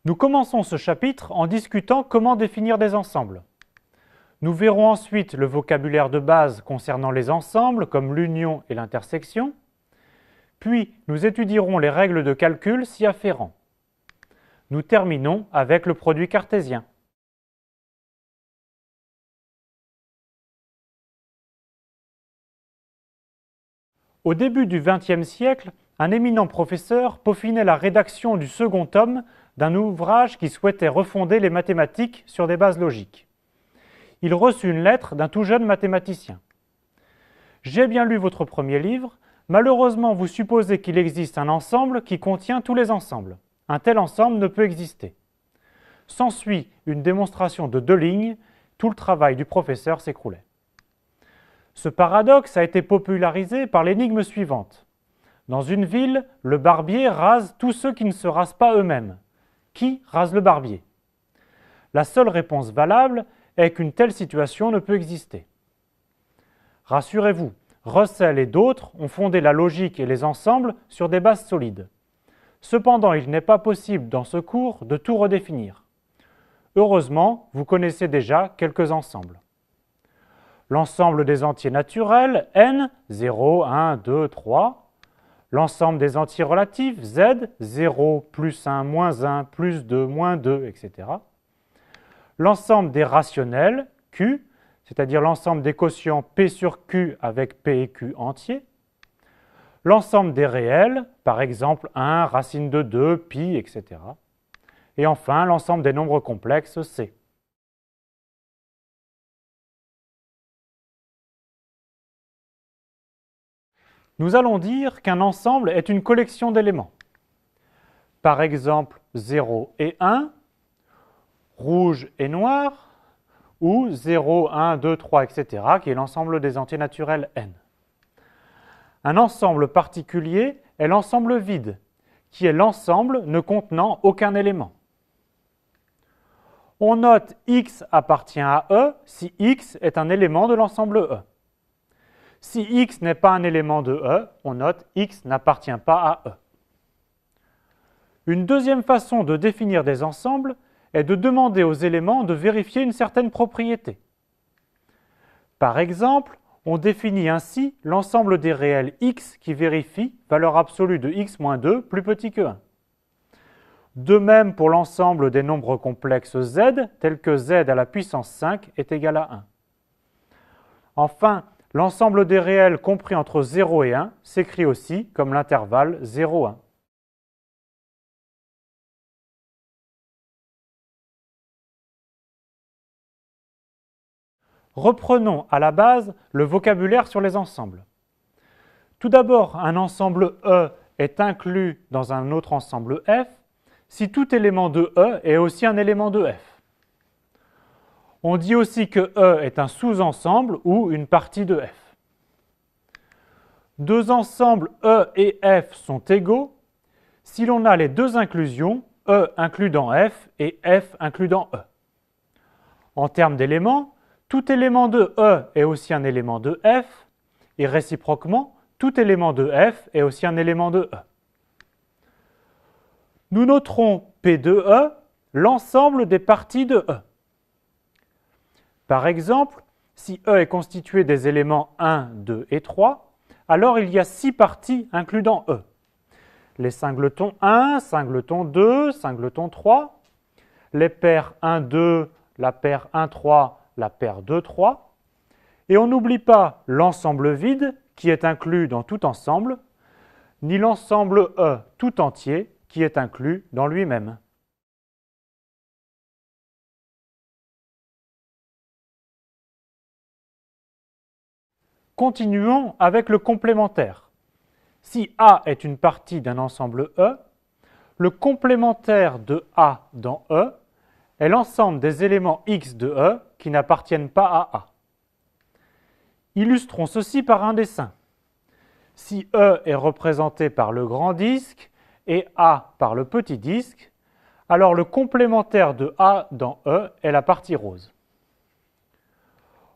Nous commençons ce chapitre en discutant comment définir des ensembles. Nous verrons ensuite le vocabulaire de base concernant les ensembles comme l'union et l'intersection, puis nous étudierons les règles de calcul s'y afférents. Nous terminons avec le produit cartésien. Au début du XXe siècle, un éminent professeur peaufinait la rédaction du second tome d'un ouvrage qui souhaitait refonder les mathématiques sur des bases logiques. Il reçut une lettre d'un tout jeune mathématicien. « J'ai bien lu votre premier livre. Malheureusement, vous supposez qu'il existe un ensemble qui contient tous les ensembles. Un tel ensemble ne peut exister. » S'ensuit une démonstration de 2 lignes. Tout le travail du professeur s'écroulait. Ce paradoxe a été popularisé par l'énigme suivante. Dans une ville, le barbier rase tous ceux qui ne se rasent pas eux-mêmes. Qui rase le barbier? La seule réponse valable est qu'une telle situation ne peut exister. Rassurez-vous, Russell et d'autres ont fondé la logique et les ensembles sur des bases solides. Cependant, il n'est pas possible dans ce cours de tout redéfinir. Heureusement, vous connaissez déjà quelques ensembles. L'ensemble des entiers naturels, n, 0, 1, 2, 3. L'ensemble des entiers relatifs, z, 0, plus 1, moins 1, plus 2, moins 2, etc. L'ensemble des rationnels, q, c'est-à-dire l'ensemble des quotients p sur q avec p et q entiers. L'ensemble des réels, par exemple 1, racine de 2, pi, etc. Et enfin, l'ensemble des nombres complexes, c. Nous allons dire qu'un ensemble est une collection d'éléments. Par exemple, 0 et 1, rouge et noir, ou 0, 1, 2, 3, etc., qui est l'ensemble des entiers naturels n. Un ensemble particulier est l'ensemble vide, qui est l'ensemble ne contenant aucun élément. On note x appartient à E si x est un élément de l'ensemble E. Si x n'est pas un élément de E, on note x n'appartient pas à E. Une deuxième façon de définir des ensembles est de demander aux éléments de vérifier une certaine propriété. Par exemple, on définit ainsi l'ensemble des réels x qui vérifie valeur absolue de x moins 2 plus petit que 1. De même pour l'ensemble des nombres complexes z, tels que z à la puissance 5 est égal à 1. Enfin, l'ensemble des réels compris entre 0 et 1 s'écrit aussi comme l'intervalle 0,1. Reprenons à la base le vocabulaire sur les ensembles. Tout d'abord, un ensemble E est inclus dans un autre ensemble F si tout élément de E est aussi un élément de F. On dit aussi que E est un sous-ensemble ou une partie de F. Deux ensembles E et F sont égaux si l'on a les deux inclusions, E inclus dans F et F inclus dans E. En termes d'éléments, tout élément de E est aussi un élément de F, et réciproquement, tout élément de F est aussi un élément de E. Nous noterons P de E, l'ensemble des parties de E. Par exemple, si E est constitué des éléments 1, 2 et 3, alors il y a 6 parties inclus dans E. Les singletons 1, singleton 2, singleton 3, les paires 1, 2, la paire 1, 3, la paire 2, 3, et on n'oublie pas l'ensemble vide qui est inclus dans tout ensemble, ni l'ensemble E tout entier qui est inclus dans lui-même. Continuons avec le complémentaire. Si A est une partie d'un ensemble E, le complémentaire de A dans E est l'ensemble des éléments x de E qui n'appartiennent pas à A. Illustrons ceci par un dessin. Si E est représenté par le grand disque et A par le petit disque, alors le complémentaire de A dans E est la partie rose.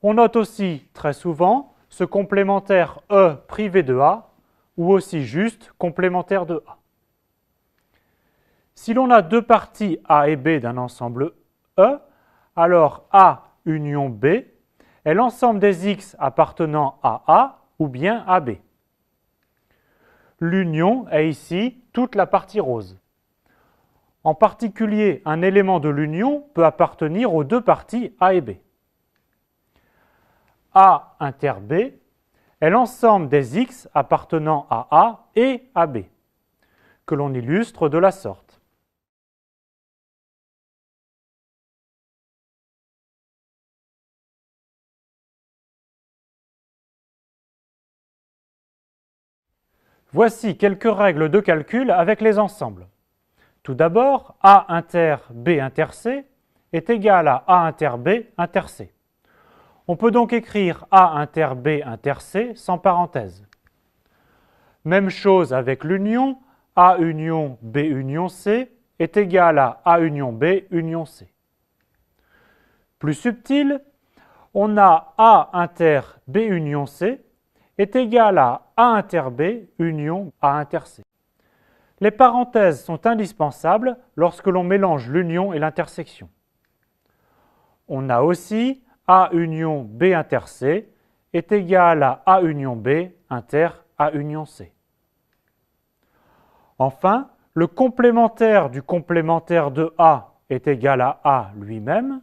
On note aussi très souvent ce complémentaire E privé de A ou aussi juste complémentaire de A. Si l'on a deux parties A et B d'un ensemble E, alors A union B est l'ensemble des X appartenant à A ou bien à B. L'union est ici toute la partie rose. En particulier, un élément de l'union peut appartenir aux deux parties A et B. A inter B est l'ensemble des X appartenant à A et à B, que l'on illustre de la sorte. Voici quelques règles de calcul avec les ensembles. Tout d'abord, A inter B inter C est égal à A inter B inter C. On peut donc écrire A inter B inter C sans parenthèse. Même chose avec l'union, A union B union C est égal à A union B union C. Plus subtil, on a A inter B union C est égal à A inter B union A inter C. Les parenthèses sont indispensables lorsque l'on mélange l'union et l'intersection. On a aussi A union B inter C est égal à A union B inter A union C. Enfin, le complémentaire du complémentaire de A est égal à A lui-même.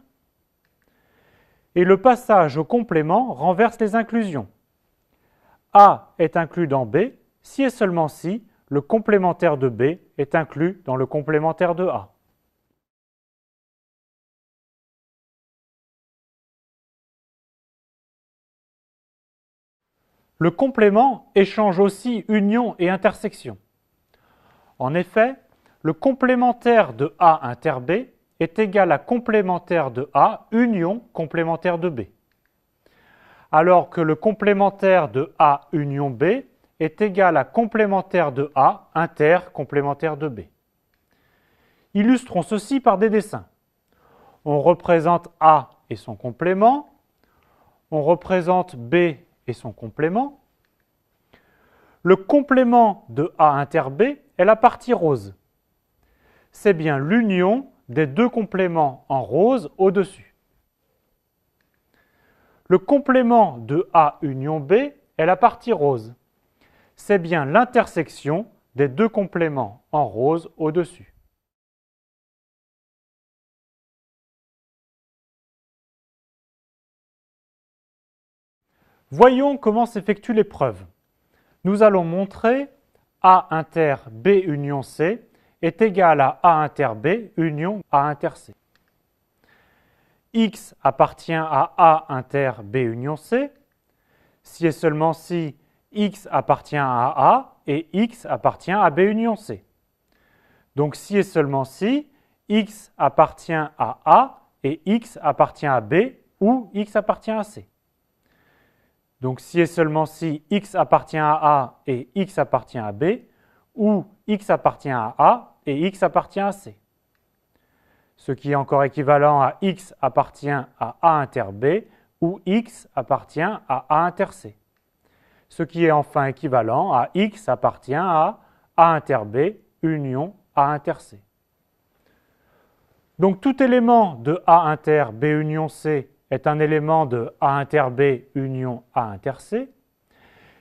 Et le passage au complément renverse les inclusions. A est inclus dans B si et seulement si le complémentaire de B est inclus dans le complémentaire de A. Le complément échange aussi union et intersection. En effet, le complémentaire de A inter B est égal à complémentaire de A union complémentaire de B, alors que le complémentaire de A union B est égal à complémentaire de A inter complémentaire de B. Illustrons ceci par des dessins. On représente A et son complément, on représente B et son complément. Le complément de A inter B est la partie rose. C'est bien l'union des deux compléments en rose au-dessus. Le complément de A union B est la partie rose. C'est bien l'intersection des deux compléments en rose au-dessus. Voyons comment s'effectue l'épreuve. Nous allons montrer A inter B union C est égal à A inter B union A inter C. X appartient à A inter B union C, si et seulement si X appartient à A et X appartient à B union C. Donc si et seulement si X appartient à A et X appartient à B ou X appartient à C. Donc si et seulement si X appartient à A et X appartient à B, ou X appartient à A et X appartient à C. Ce qui est encore équivalent à X appartient à A inter B, ou X appartient à A inter C. Ce qui est enfin équivalent à X appartient à A inter B, union A inter C. Donc tout élément de A inter B union C est un élément de A inter B union A inter C.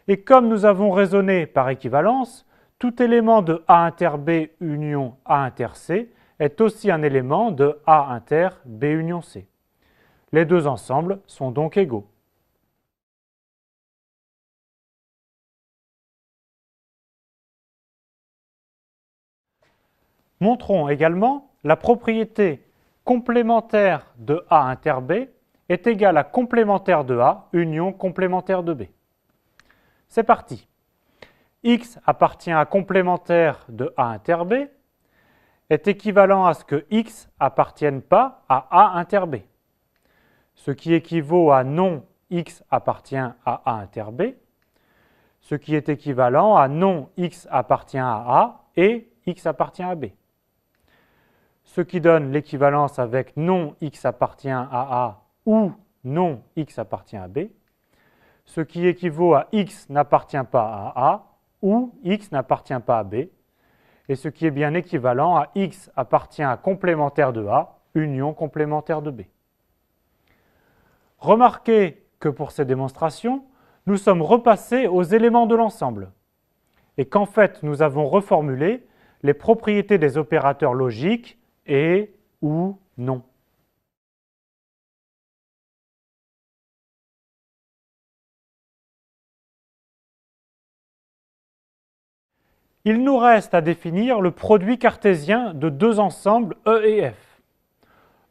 Et comme nous avons raisonné par équivalence, tout élément de A inter B union A inter C est aussi un élément de A inter B union C. Les deux ensembles sont donc égaux. Montrons également la propriété complémentaire de A inter B est égale à complémentaire de A union complémentaire de B. C'est parti. X appartient à complémentaire de A inter B est équivalent à ce que X appartienne pas à A inter B, ce qui équivaut à non X appartient à A inter B, ce qui est équivalent à non X appartient à A et X appartient à B, ce qui donne l'équivalence avec non X appartient à A ou non X appartient à B, ce qui équivaut à X n'appartient pas à A ou X n'appartient pas à B, et ce qui est bien équivalent à X appartient à complémentaire de A, union complémentaire de B. Remarquez que pour ces démonstrations, nous sommes repassés aux éléments de l'ensemble et qu'en fait, nous avons reformulé les propriétés des opérateurs logiques et ou non. Il nous reste à définir le produit cartésien de deux ensembles E et F.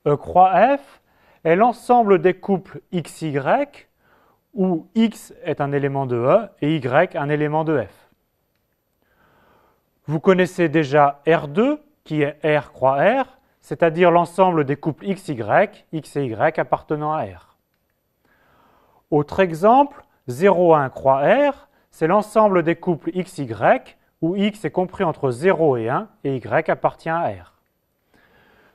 E croix F est l'ensemble des couples XY où X est un élément de E et Y un élément de F. Vous connaissez déjà R2 qui est R croix R, c'est-à-dire l'ensemble des couples XY, X et Y appartenant à R. Autre exemple, 0,1 croix R, c'est l'ensemble des couples XY où X est compris entre 0 et 1 et Y appartient à R.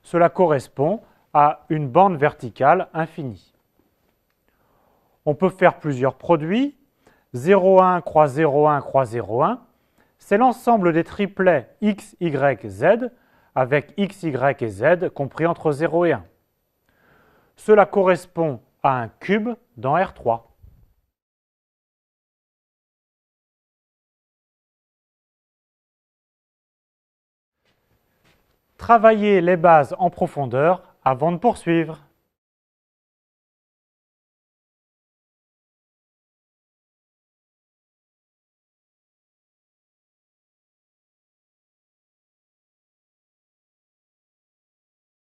Cela correspond à une bande verticale infinie. On peut faire plusieurs produits. 0,1 croix 0,1 croix 0,1, c'est l'ensemble des triplets X, Y, Z avec X, Y et Z compris entre 0 et 1. Cela correspond à un cube dans R3. Travaillez les bases en profondeur avant de poursuivre.